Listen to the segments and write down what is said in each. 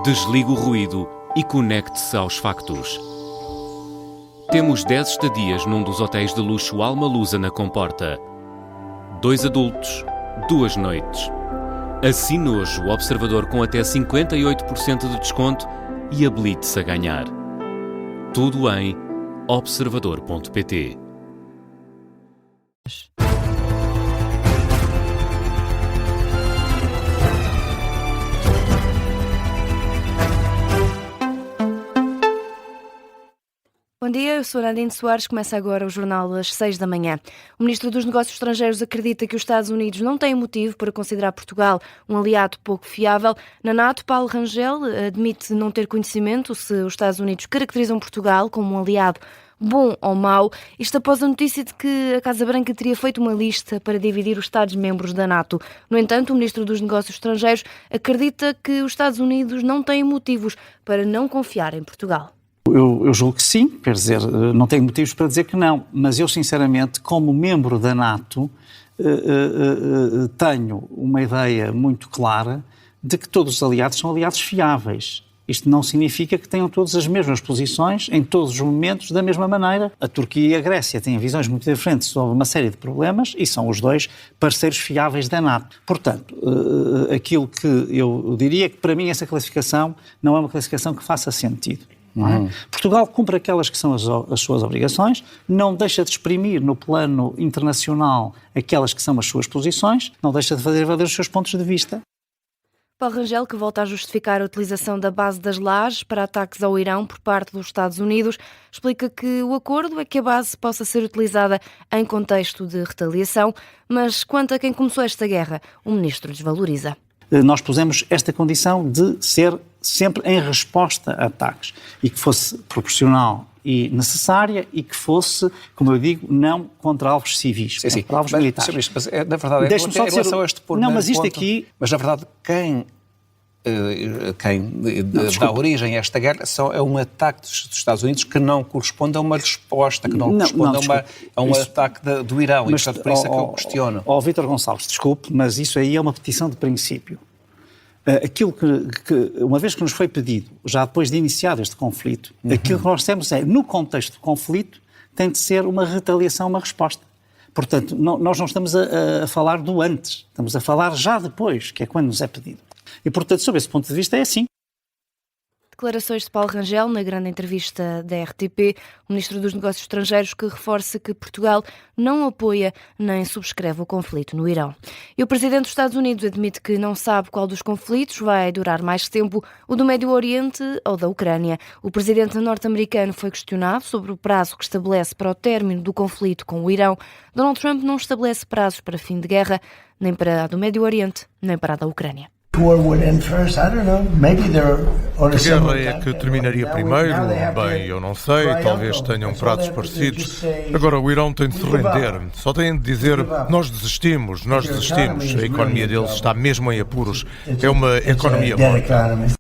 Desligue o ruído e conecte-se aos factos. Temos 10 estadias num dos hotéis de luxo Alma Lusa na Comporta. 2 adultos, 2 noites. Assine hoje o Observador com até 58% de desconto e habilite-se a ganhar. Tudo em observador.pt. Bom dia, eu sou Nadine Soares. Começa agora o jornal às 6 da manhã. O Ministro dos Negócios Estrangeiros acredita que os Estados Unidos não têm motivo para considerar Portugal um aliado pouco fiável. Na NATO, Paulo Rangel admite não ter conhecimento se os Estados Unidos caracterizam Portugal como um aliado bom ou mau, isto após a notícia de que a Casa Branca teria feito uma lista para dividir os Estados-membros da NATO. No entanto, o Ministro dos Negócios Estrangeiros acredita que os Estados Unidos não têm motivos para não confiar em Portugal. Eu julgo que sim, quer dizer, não tenho motivos para dizer que não, mas eu sinceramente, como membro da NATO, tenho uma ideia muito clara de que todos os aliados são aliados fiáveis. Isto não significa que tenham todas as mesmas posições, em todos os momentos, da mesma maneira. A Turquia e a Grécia têm visões muito diferentes sobre uma série de problemas e são os dois parceiros fiáveis da NATO. Portanto, aquilo que eu diria é que, para mim, essa classificação não é uma classificação que faça sentido. Não é? Portugal cumpre aquelas que são as suas obrigações, não deixa de exprimir no plano internacional aquelas que são as suas posições, não deixa de fazer valer os seus pontos de vista. Paulo Rangel, que volta a justificar a utilização da base das lajes para ataques ao Irão por parte dos Estados Unidos, explica que o acordo é que a base possa ser utilizada em contexto de retaliação, mas quanto a quem começou esta guerra, o ministro desvaloriza. Nós pusemos esta condição de ser sempre em resposta a ataques e que fosse proporcional e necessária e que fosse, como eu digo, não contra alvos civis, contra alvos militares. Mas na verdade, em relação a este ponto... Não, mas isto aqui... Mas na verdade, quem dá origem a esta guerra é um ataque dos Estados Unidos que não corresponde a uma resposta, que não corresponde a um ataque do Irão. Mas, e, portanto, por isso é que eu questiono. Vítor Gonçalves, desculpe, mas isso aí é uma petição de princípio. Aquilo que, uma vez que nos foi pedido, já depois de iniciado este conflito, aquilo que nós temos é, no contexto do conflito, tem de ser uma retaliação, uma resposta. Portanto, nós não estamos a falar do antes, estamos a falar já depois, que é quando nos é pedido. E, portanto, sob esse ponto de vista, é assim. Declarações de Paulo Rangel na grande entrevista da RTP, o Ministro dos Negócios Estrangeiros, que reforça que Portugal não apoia nem subscreve o conflito no Irão. E o Presidente dos Estados Unidos admite que não sabe qual dos conflitos vai durar mais tempo, o do Médio Oriente ou da Ucrânia. O Presidente norte-americano foi questionado sobre o prazo que estabelece para o término do conflito com o Irão. Donald Trump não estabelece prazos para fim de guerra, nem para a do Médio Oriente, nem para a da Ucrânia. Que guerra é que terminaria primeiro? Bem, eu não sei, talvez tenham prazos parecidos. Agora o Irão tem de se render, só têm de dizer nós desistimos. A economia deles está mesmo em apuros, é uma economia morta.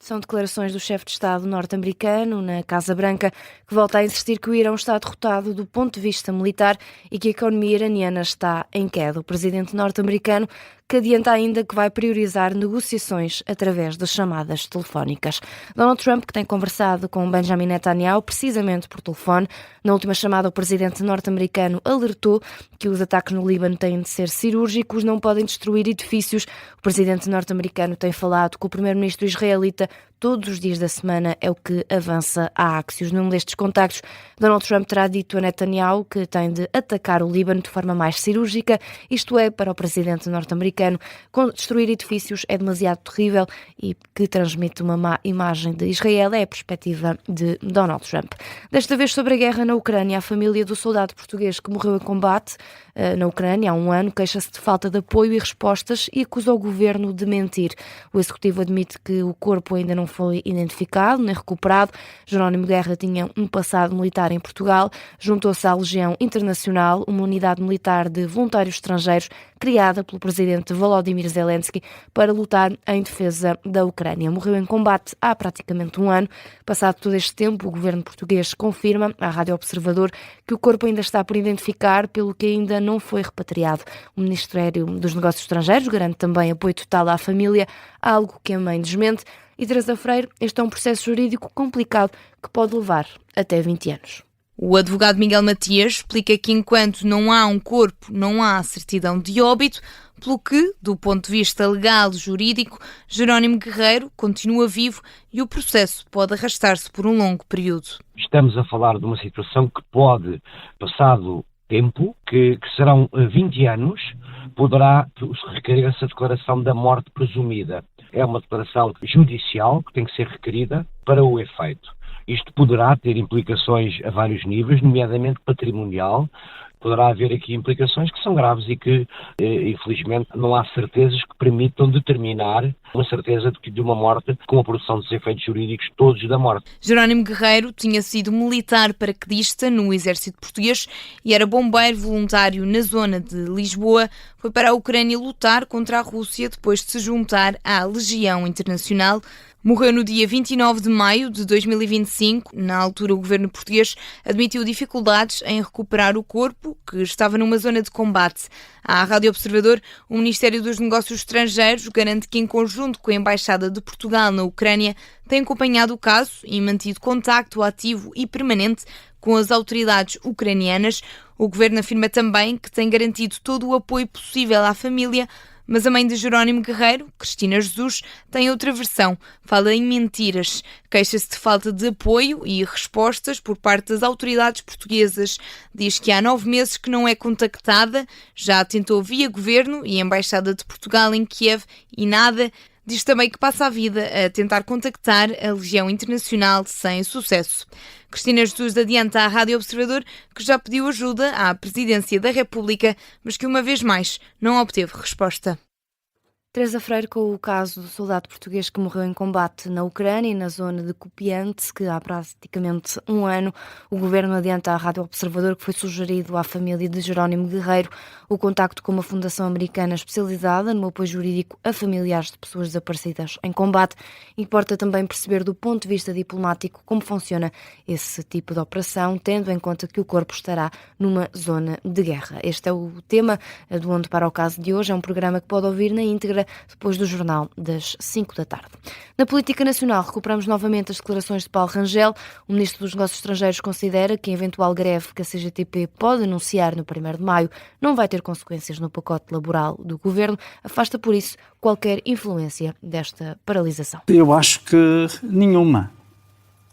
São declarações do chefe de Estado norte-americano na Casa Branca, que volta a insistir que o Irão está derrotado do ponto de vista militar e que a economia iraniana está em queda. O presidente norte-americano que adianta ainda que vai priorizar negociações através das chamadas telefónicas. Donald Trump, que tem conversado com Benjamin Netanyahu precisamente por telefone, na última chamada o presidente norte-americano alertou que os ataques no Líbano têm de ser cirúrgicos, não podem destruir edifícios. O presidente norte-americano tem falado com o primeiro-ministro israelita todos os dias da semana, é o que avança a Axios. Num destes contactos, Donald Trump terá dito a Netanyahu que tem de atacar o Líbano de forma mais cirúrgica, isto é, para o presidente norte-americano, destruir edifícios é demasiado terrível e que transmite uma má imagem de Israel, é a perspectiva de Donald Trump. Desta vez sobre a guerra na Ucrânia, a família do soldado português que morreu em combate na Ucrânia há um ano queixa-se de falta de apoio e respostas e acusa o governo de mentir. O executivo admite que o corpo ainda não foi identificado nem recuperado. Jerónimo Guerra tinha um passado militar em Portugal, juntou-se à Legião Internacional, uma unidade militar de voluntários estrangeiros criada pelo presidente Volodymyr Zelensky para lutar em defesa da Ucrânia. Morreu em combate há praticamente um ano. Passado todo este tempo, o governo português confirma à Rádio Observador que o corpo ainda está por identificar, pelo que ainda não foi repatriado. O Ministério dos Negócios Estrangeiros garante também apoio total à família, algo que a mãe desmente. E Teresa Freire, este é um processo jurídico complicado que pode levar até 20 anos. O advogado Miguel Matias explica que enquanto não há um corpo, não há certidão de óbito, pelo que, do ponto de vista legal e jurídico, Jerónimo Guerreiro continua vivo e o processo pode arrastar-se por um longo período. Estamos a falar de uma situação que pode, passado tempo, que serão 20 anos, poderá requerer essa declaração da morte presumida. É uma declaração judicial que tem que ser requerida para o efeito. Isto poderá ter implicações a vários níveis, nomeadamente patrimonial. Poderá haver aqui implicações que são graves e que, infelizmente, não há certezas que permitam determinar uma certeza de uma morte com a produção dos efeitos jurídicos todos da morte. Jerónimo Guerreiro tinha sido militar paraquedista no Exército Português e era bombeiro voluntário na zona de Lisboa. Foi para a Ucrânia lutar contra a Rússia depois de se juntar à Legião Internacional. Morreu no dia 29 de maio de 2025. Na altura, o governo português admitiu dificuldades em recuperar o corpo, que estava numa zona de combate. À Rádio Observador, o Ministério dos Negócios Estrangeiros garante que, em conjunto com a Embaixada de Portugal na Ucrânia, tem acompanhado o caso e mantido contacto ativo e permanente com as autoridades ucranianas. O governo afirma também que tem garantido todo o apoio possível à família. Mas a mãe de Jerónimo Guerreiro, Cristina Jesus, tem outra versão. Fala em mentiras. Queixa-se de falta de apoio e respostas por parte das autoridades portuguesas. Diz que há 9 meses que não é contactada. Já tentou via governo e Embaixada de Portugal em Kiev e nada. Diz também que passa a vida a tentar contactar a Legião Internacional sem sucesso. Cristina Jesus adianta à Rádio Observador que já pediu ajuda à Presidência da República, mas que uma vez mais não obteve resposta. Teresa Freire, com o caso do soldado português que morreu em combate na Ucrânia, na zona de Kupiansk, que há praticamente um ano, o governo adianta à Rádio Observador que foi sugerido à família de Jerónimo Guerreiro o contacto com uma fundação americana especializada no apoio jurídico a familiares de pessoas desaparecidas em combate. Importa também perceber do ponto de vista diplomático como funciona esse tipo de operação, tendo em conta que o corpo estará numa zona de guerra. Este é o tema do Onde Para o Caso de hoje. É um programa que pode ouvir na íntegra depois do jornal das 5 da tarde. Na política nacional, recuperamos novamente as declarações de Paulo Rangel. O Ministro dos Negócios Estrangeiros considera que a eventual greve que a CGTP pode anunciar no 1º de maio não vai ter consequências no pacote laboral do Governo. Afasta, por isso, qualquer influência desta paralisação. Eu acho que nenhuma.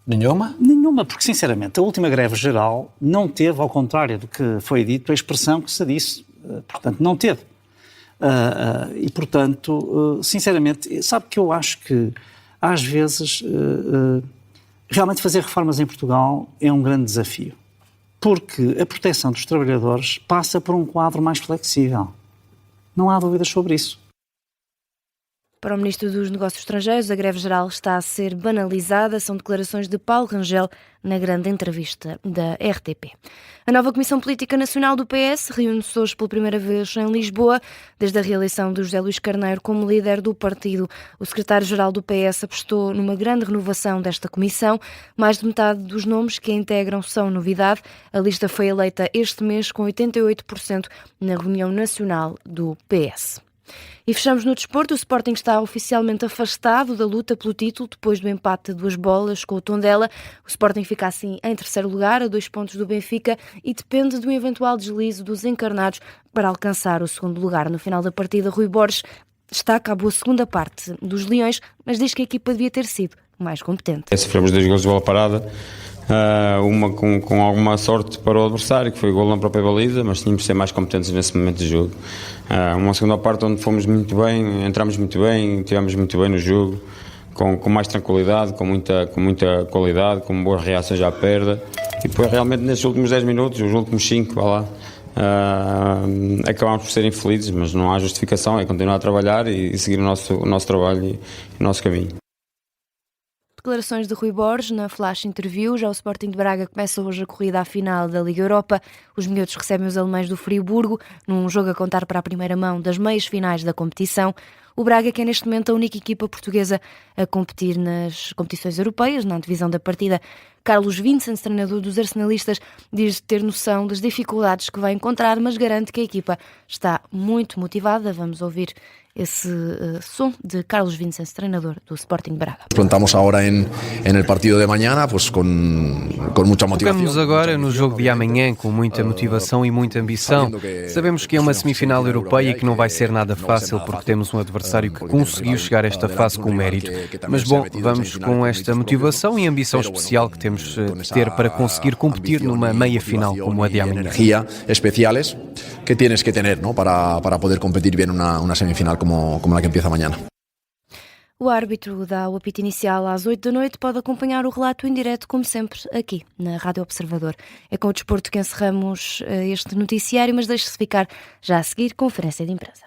Nenhuma? Nenhuma, porque, sinceramente, a última greve geral não teve, ao contrário do que foi dito, a expressão que se disse. Portanto, não teve. E, portanto, sinceramente, sabe que eu acho que, às vezes, realmente fazer reformas em Portugal é um grande desafio, porque a proteção dos trabalhadores passa por um quadro mais flexível. Não há dúvidas sobre isso. Para o Ministro dos Negócios Estrangeiros, a greve geral está a ser banalizada. São declarações de Paulo Rangel na grande entrevista da RTP. A nova Comissão Política Nacional do PS reúne-se hoje pela primeira vez em Lisboa, desde a reeleição de José Luís Carneiro como líder do partido. O secretário-geral do PS apostou numa grande renovação desta comissão. Mais de metade dos nomes que a integram são novidade. A lista foi eleita este mês com 88% na reunião nacional do PS. E fechamos no desporto. O Sporting está oficialmente afastado da luta pelo título depois do empate de 2 bolas com o Tondela. O Sporting fica assim em 3º lugar, a 2 pontos do Benfica, e depende do eventual deslize dos encarnados para alcançar o 2º lugar. No final da partida, Rui Borges destaca a boa segunda parte dos Leões, mas diz que a equipa devia ter sido mais competente. Sofremos 2 golos de bola parada. Uma com alguma sorte para o adversário, que foi o gol na própria baliza, mas tínhamos de ser mais competentes nesse momento de jogo. Uma segunda parte onde fomos muito bem, entramos muito bem, estivemos muito bem no jogo, com mais tranquilidade, com muita qualidade, com boas reações à perda. E depois realmente nestes últimos 10 minutos, os últimos 5, acabámos por ser infelizes, mas não há justificação, é continuar a trabalhar e seguir o nosso trabalho e o nosso caminho. Declarações de Rui Borges na Flash Interview. Já o Sporting de Braga começa hoje a corrida à final da Liga Europa. Os miúdos recebem os alemães do Friburgo, num jogo a contar para a primeira mão das meias finais da competição. O Braga, que é neste momento a única equipa portuguesa a competir nas competições europeias, na antevisão da partida. Carlos Vincent, treinador dos arsenalistas, diz ter noção das dificuldades que vai encontrar, mas garante que a equipa está muito motivada. Vamos ouvir esse som de Carlos Vincent, treinador do Sporting Braga. Plantamos agora en el partido de mañana, pues con mucha motivação. Focamos agora no jogo de amanhã com muita motivação e muita ambição. Sabemos que é uma semifinal europeia e que não vai ser nada fácil porque temos um adversário que conseguiu chegar a esta fase com mérito. Mas bom, vamos com esta motivação e ambição especial que temos de ter para conseguir competir numa meia final como a de amanhã. Energia especiales que tienes que tener, ¿no? para poder competir bien una semifinal como la que empieza mañana. O árbitro dá o apito inicial às 8 da noite. Pode acompanhar o relato em direto, como sempre, aqui na Rádio Observador. É com o desporto que encerramos este noticiário, mas deixe-se ficar já a seguir conferência de imprensa.